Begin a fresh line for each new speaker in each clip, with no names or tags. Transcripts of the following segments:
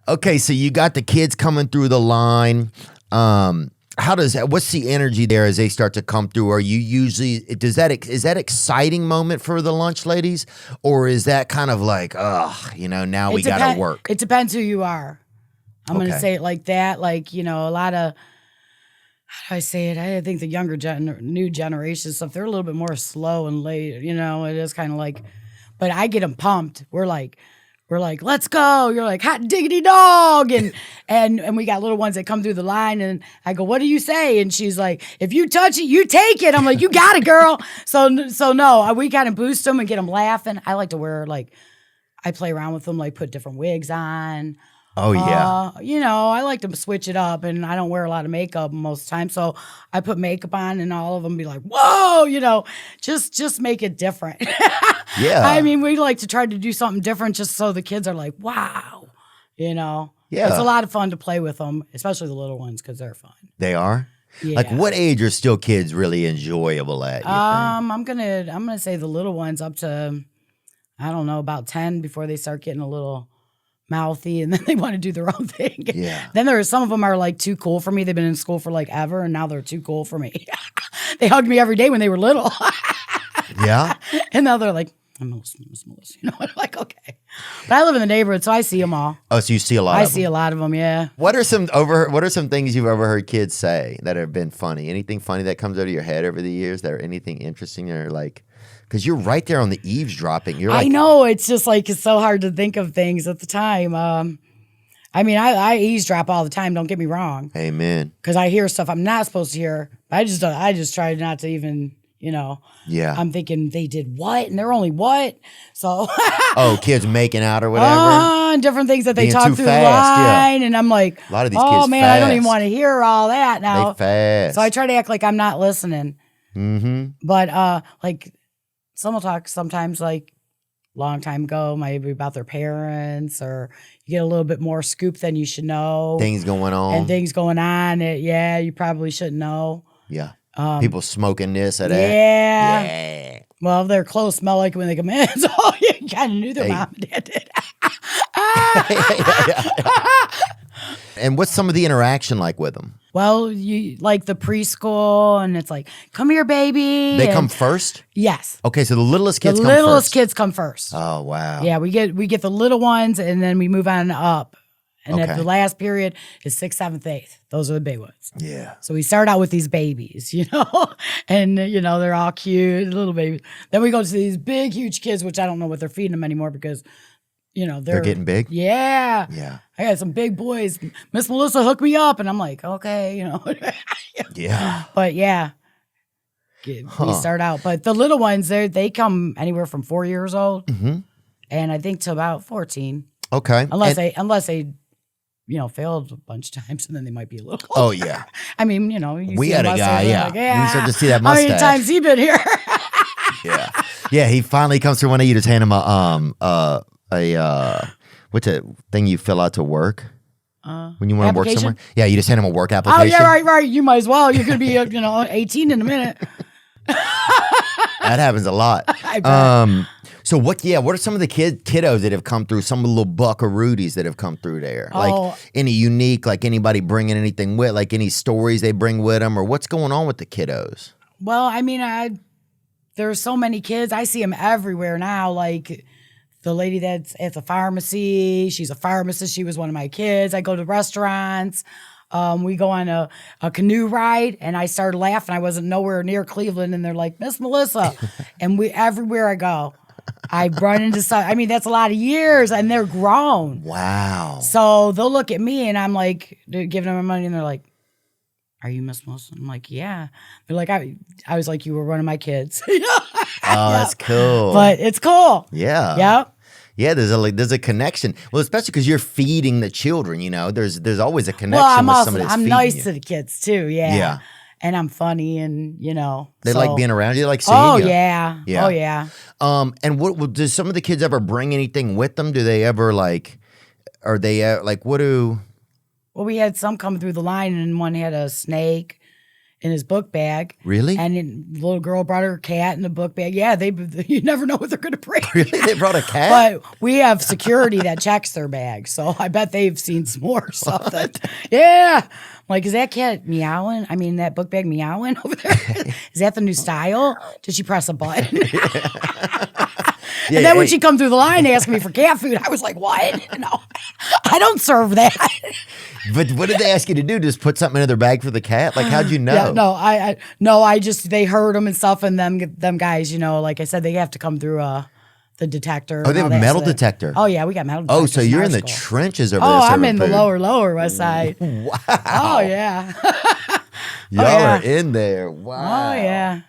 Okay, so you got the kids coming through the line. What's the energy there as they start to come through? Are you usually, is that exciting moment for the lunch ladies? Or is that kind of like, now we got to work?
It depends who you are. I'm going to say it like that. Like, a lot of, how do I say it? I think the younger new generation stuff, they're a little bit more slow and late. It is kind of like, but I get them pumped. We're like, let's go. You're like, hot diggity dog. And we got little ones that come through the line and I go, what do you say? And she's like, if you touch it, you take it. I'm like, you got it, girl. So no, we kind of boost them and get them laughing. I like to wear I play around with them, put different wigs on.
Oh, yeah.
I like to switch it up, and I don't wear a lot of makeup most of the time. So I put makeup on, and all of them be like, whoa, just make it different.
Yeah.
I mean, we like to try to do something different just so the kids are like, wow, Yeah. It's a lot of fun to play with them, especially the little ones, because they're fun.
They are?
Yeah.
What age are still kids really enjoyable at, you think?
I'm gonna say the little ones up to, I don't know, about 10 before they start getting a little mouthy, and then they want to do their own thing.
Yeah.
Then there are some of them are too cool for me. They've been in school for ever, and now they're too cool for me. They hugged me every day when they were little.
Yeah.
And now they're like, I'm Melissa. I'm like, okay. But I live in the neighborhood, so I see them all.
Oh, so you see a lot of them.
I see a lot of them, yeah.
What are some things you've overheard kids say that have been funny? Anything funny that comes out of your head over the years that are anything interesting or because you're right there on the eavesdropping.
I know. It's just it's so hard to think of things at the time. I mean, I eavesdrop all the time. Don't get me wrong.
Amen.
Because I hear stuff I'm not supposed to hear. I just try not to even,
Yeah.
I'm thinking they did what? And they're only what? So.
Oh, kids making out or whatever.
And different things that they
Being
talk
too
through
fast,
the line. Yeah. And I'm like,
a lot of these
oh
kids
man,
fast.
I don't even want to hear all that now.
They fast.
So I try to act like I'm not listening.
Mm-hmm.
But some will talk sometimes long time ago, maybe about their parents, or you get a little bit more scoop than you should know.
Things going on.
And things going on that, you probably shouldn't know.
Yeah. People smoking this or that.
Yeah.
Yeah.
Well, if they're close, smell like when they come in. So you kind of knew their mom and dad did.
And what's some of the interaction like with them?
Well, you the preschool, and it's come here, baby.
They come first?
Yes.
Okay, so the littlest kids come first.
The littlest kids come first.
Oh, wow.
Yeah, we get the little ones, and then we move on up. And
Okay.
at the last period is 6th, 7th, 8th. Those are the big ones.
Yeah.
So we start out with these babies, and, they're all cute, little babies. Then we go to these big, huge kids, which I don't know what they're feeding them anymore because, they're
getting big?
Yeah.
Yeah.
I got some big boys. Miss Melissa hooked me up, and I'm like, okay,
Yeah.
But yeah, we start out. But the little ones, they come anywhere from 4 years old, and I think to about 14.
Okay.
Unless they failed a bunch of times, and then they might be a little older.
Oh, yeah.
I mean,
we had a guy, We start to see that mustache.
How many times he been here?
Yeah. Yeah, he finally comes through one day. You just hand him what's that thing you fill out to work? When you want to work somewhere? Yeah, you just hand him a work application.
Oh, yeah, right. You might as well. You're going to be, 18 in a minute.
That happens a lot.
I bet.
So what are some of the kiddos that have come through, some of the little buckaroodies that have come through there? Any unique, anybody bringing anything with, any stories they bring with them, or what's going on with the kiddos?
Well, I mean, there's so many kids. I see them everywhere now, the lady that's at the pharmacy, she's a pharmacist. She was one of my kids. I go to restaurants. We go on a canoe ride, and I started laughing. I wasn't nowhere near Cleveland, and they're like, Miss Melissa. And everywhere I go, I run into some. I mean, that's a lot of years, and they're grown.
Wow.
So they'll look at me, and I'm giving them my money, and they're like, are you Miss Melissa? I'm like, yeah. They're like, I was like, you were one of my kids.
Oh, that's cool.
But it's cool.
Yeah.
Yep.
Yeah, there's a connection. Well, especially because you're feeding the children, there's always a connection with somebody that's
I'm
feeding
nice
you.
to the kids too, yeah.
Yeah.
And I'm funny, and
They like being around you. They like seeing you.
Oh yeah. Oh yeah.
And what does some of the kids ever bring anything with them? Do they ever are they what do?
Well, we had some come through the line, and one had a snake, in his book bag.
Really?
And the little girl brought her cat in a book bag. Yeah, you never know what they're going to bring.
Really? They brought a cat?
But we have security that checks their bag, so I bet they've seen some more stuff. Yeah. I'm like, is that cat meowing? I mean, that book bag meowing over there? Is that the new style? Did she press a button? And then when she come through the line asking me for cat food, I was like, what? No, I don't serve that.
But what did they ask you to do? Just put something in their bag for the cat? Like, how'd you know?
Yeah, I just, they heard them and stuff, and them guys, like I said, they have to come through the detector.
Oh, they have a metal detector?
Oh, yeah, we got metal detectors.
Oh, so you're in the trenches over there.
Oh, I'm in the lower West Side.
Wow.
Oh, yeah.
Y'all are in there. Wow.
Oh, yeah.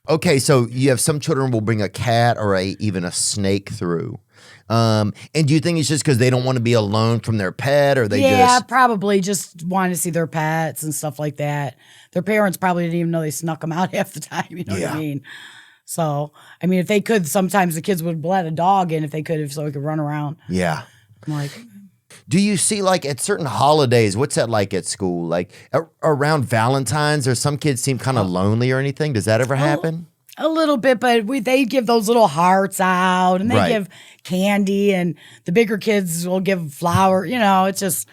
Okay, so you have some children will bring a cat or even a snake through. And do you think it's just because they don't want to be alone from their pet, or they
probably just want to see their pets and stuff like that. Their parents probably didn't even know they snuck them out half the time. You know what I mean? So, I mean, if they could, sometimes the kids would let a dog in if they could, so it could run around.
Yeah.
I'm like,
do you see, like, at certain holidays, what's that like at school? Like around Valentine's, or some kids seem kind of lonely or anything? Does that ever happen?
a little bit, but they give those little hearts out, and they give candy, and the bigger kids will give flower. It's just,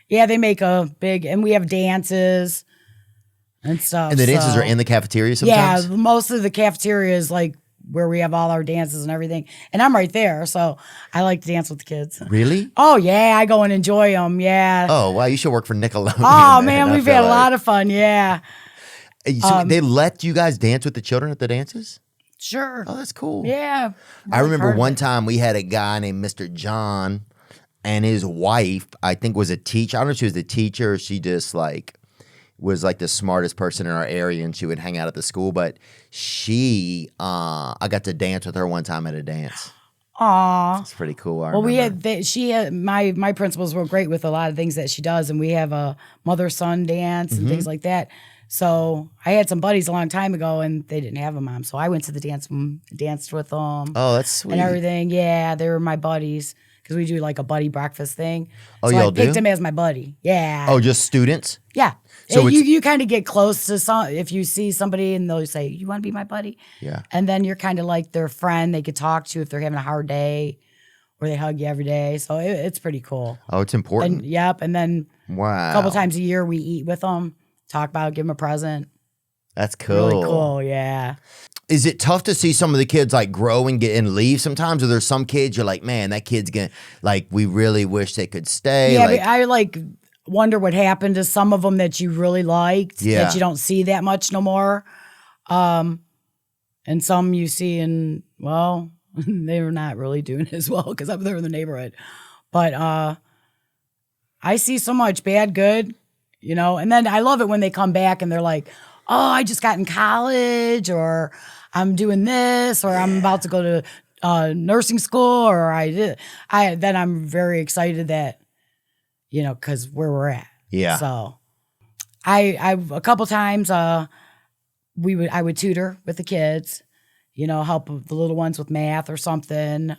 they make a big, and we have dances and stuff.
And the dances are in the cafeteria sometimes?
Yeah, most of the cafeteria is like where we have all our dances and everything. And I'm right there, so I like to dance with the kids.
Really?
Oh, yeah, I go and enjoy them, yeah.
Oh, wow, you should work for Nickelodeon.
Oh, man, we've had a lot of fun, yeah.
So they let you guys dance with the children at the dances?
Sure.
Oh, that's cool.
Yeah.
I remember one time we had a guy named Mr. John, and his wife, I think, was a teacher. I don't know if she was a teacher or she just was the smartest person in our area, and she would hang out at the school. But I got to dance with her one time at a dance.
Aw.
It's pretty cool.
My principals were great with a lot of things that she does, and we have a mother-son dance and things like that. So I had some buddies a long time ago, and they didn't have a mom. So I went to the dance and danced with them.
Oh, that's sweet.
And everything. Yeah, they were my buddies because we do like a buddy breakfast thing.
Oh,
so
y'all
I picked
do?
him as my buddy. Yeah.
Oh, just students?
Yeah.
So
you kind of get close to if you see somebody and they'll say, "You want to be my buddy?"
Yeah.
And then you're kind of like their friend. They could talk to if they're having a hard day, or they hug you every day. So it's pretty cool.
Oh, it's important.
And then
wow,
a couple times a year we eat with them, talk about, give them a present.
That's cool.
Really cool, yeah.
Is it tough to see some of the kids grow and leave sometimes? Or there's some kids you're like, man, that kid's gonna we really wish they could stay.
Yeah, but I wonder what happened to some of them that you really liked that you don't see that much no more. And some you see and they're not really doing as well because I'm there in the neighborhood. But I see so much bad, good, and then I love it when they come back and they're like, oh, I just got in college, or I'm doing this, or I'm about to go to nursing school, or then I'm very excited that, because where we're at.
Yeah.
So I a couple times I would tutor with the kids, help the little ones with math or something.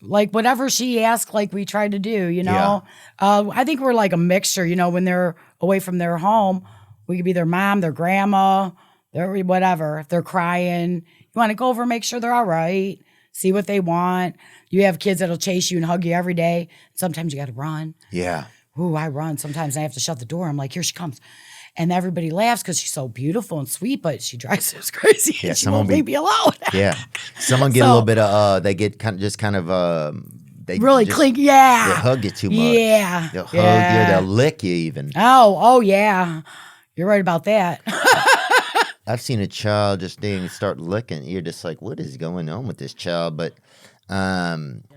Whatever she asked, we tried to do,
Yeah.
I think we're like a mixture, when they're away from their home. We could be their mom, their grandma, their whatever. If they're crying, you want to go over and make sure they're all right, see what they want. You have kids that'll chase you and hug you every day. Sometimes you got to run.
Yeah.
Ooh, I run. Sometimes I have to shut the door. I'm like, here she comes. And everybody laughs because she's so beautiful and sweet, but she drives us crazy.
Yeah,
she won't leave me alone.
Yeah. Someone get a little bit of, they get kind of, they
really cling. Yeah.
They hug you too much.
Yeah.
They'll hug you. They'll lick you even.
Oh, yeah. You're right about that.
I've seen a child just start licking. You're just like, what is going on with this child? But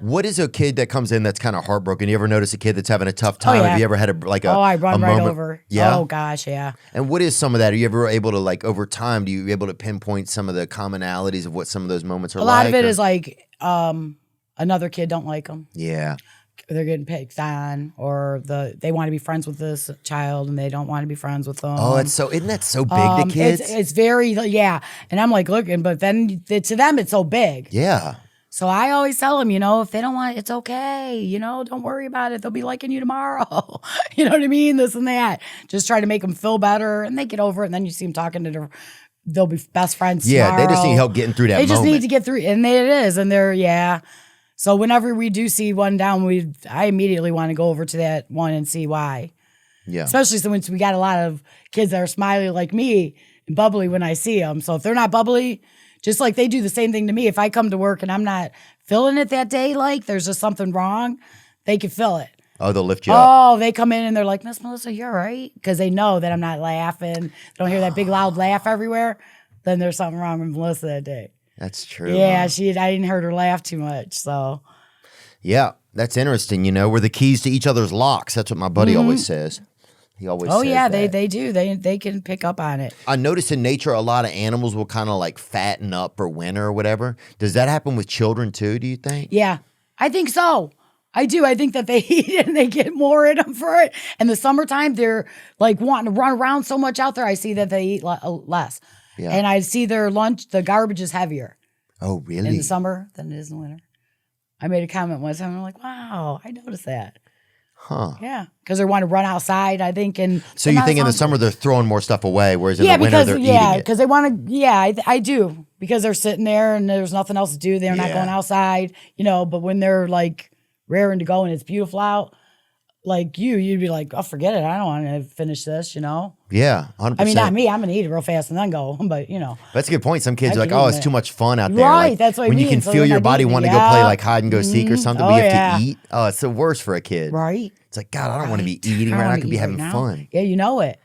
what is a kid that comes in that's kind of heartbroken? You ever notice a kid that's having a tough time?
Yeah.
Have you ever had
I run right
moment?
over.
Yeah.
Oh, gosh, yeah.
And what is some of that? Are you ever able to, over time, do you able to pinpoint some of the commonalities of what some of those moments are like?
A lot of it is another kid don't like them.
Yeah.
They're getting picked on, or they want to be friends with this child and they don't want to be friends with them.
Oh, isn't that so big to kids?
It's very, yeah. And I'm like, looking, but then to them, it's so big.
Yeah.
So I always tell them, if they don't want it, it's okay. Don't worry about it. They'll be liking you tomorrow. You know what I mean? This and that. Just try to make them feel better, and they get over it. And then you see them talking to they'll be best friends tomorrow.
They just need help getting through that moment.
They just need to get through, and it is. And they're, So whenever we do see one down, I immediately want to go over to that one and see why.
Yeah.
Especially since we got a lot of kids that are smiley like me and bubbly when I see them. So if they're not bubbly, just like they do the same thing to me. If I come to work and I'm not feeling it that day, like there's just something wrong, they can feel it.
Oh, they'll lift you up.
Oh, they come in and they're like, Miss Melissa, you're right. Because they know that I'm not laughing. They don't hear that big loud laugh everywhere. Then there's something wrong with Melissa that day.
That's true.
Yeah, I didn't hear her laugh too much. So
yeah, that's interesting. We're the keys to each other's locks. That's what my buddy always says. He always says
yeah,
that.
they do. They can pick up on it.
I notice in nature a lot of animals will kind of like fatten up for winter or whatever. Does that happen with children too, do you think?
Yeah, I think so. I do. I think that they eat it and they get more in them for it. And the summertime, they're like wanting to run around so much out there. I see that they eat less. Yeah. And I see their lunch, the garbage is heavier.
Oh, really?
In the summer than it is in the winter. I made a comment once and I'm like, wow, I noticed that.
Huh.
Yeah. Because they want to run outside, I think. And
so you think in the summer they're throwing more stuff away, whereas in the winter they're eating it?
Because they want to, I do. Because they're sitting there and there's nothing else to do. They're not going outside, but when they're like raring to go and it's beautiful out, like you'd be like, oh, forget it. I don't want to finish this,
Yeah, 100%.
I mean, not me. I'm going to eat it real fast and then go, but
That's a good point. Some kids are like, oh, it's too much fun out there.
Right,
like,
that's what I
when
mean.
you can
So
feel
they're
your
not
body
eating
wanting
it.
to go play like hide and go seek or something, but you have to eat. Oh, it's the worst for a kid.
Right.
It's like, God, I don't want to be eating right now. I could be having fun.
Yeah, you know it.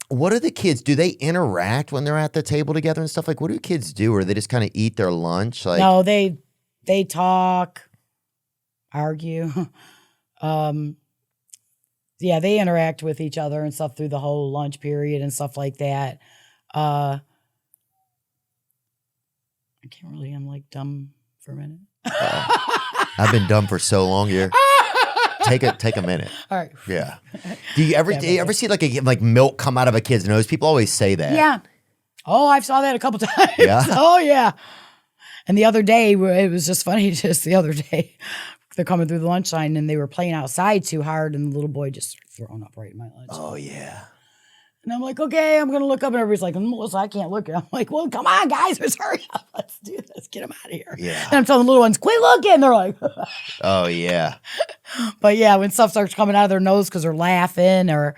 What are the kids? Do they interact when they're at the table together and stuff? Like, what do kids do? Or they just kind of eat their lunch? Like,
no, they talk, argue. Yeah, they interact with each other and stuff through the whole lunch period and stuff like that. I can't really. I'm like dumb for a minute.
I've been dumb for so long here. Take a minute.
All right.
Yeah. Do you ever see like milk come out of a kid's nose? People always say that.
Yeah. Oh, I've saw that a couple times.
Yeah.
Oh yeah. And the other day, it was just funny. Just the other day, they're coming through the lunch line and they were playing outside too hard, and the little boy just thrown up right in my lunch.
Oh yeah.
And I'm like, okay, I'm gonna look up, and everybody's like, Melissa, I can't look. And I'm like, well, come on, guys, let's hurry up, let's do this, get them out of here.
Yeah.
And I'm telling the little ones, quit looking. They're like,
oh yeah.
But yeah, when stuff starts coming out of their nose because they're laughing, or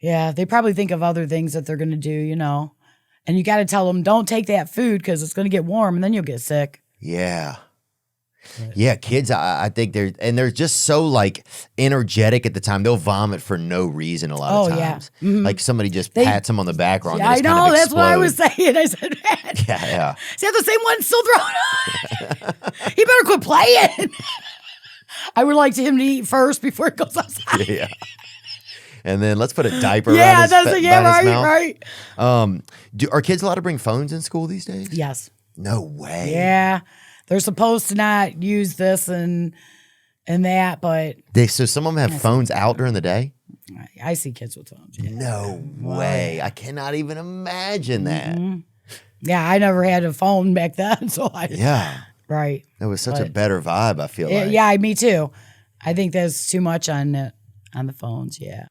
they probably think of other things that they're gonna do, And you got to tell them, don't take that food because it's gonna get warm, and then you'll get sick.
Yeah. Yeah, kids, I think they're just so like energetic at the time. They'll vomit for no reason a lot of times.
Yeah. Mm-hmm.
Like somebody just pats them on the back wrong.
Yeah, I know, that's what I was saying. I said, man.
Yeah.
See, the same one's still throwing up. He better quit playing. I would like him to eat first before it goes outside.
Yeah. And then let's put a diaper around his mouth.
Right.
Are kids allowed to bring phones in school these days?
Yes.
No way.
Yeah. They're supposed to not use this and that, but
so some of them have phones out during the day?
I see kids with phones. Yeah.
No way. I cannot even imagine that.
Mm-hmm. Yeah, I never had a phone back then, so right.
It was such a better vibe, I feel like.
Yeah, me too. I think there's too much on the phones, yeah.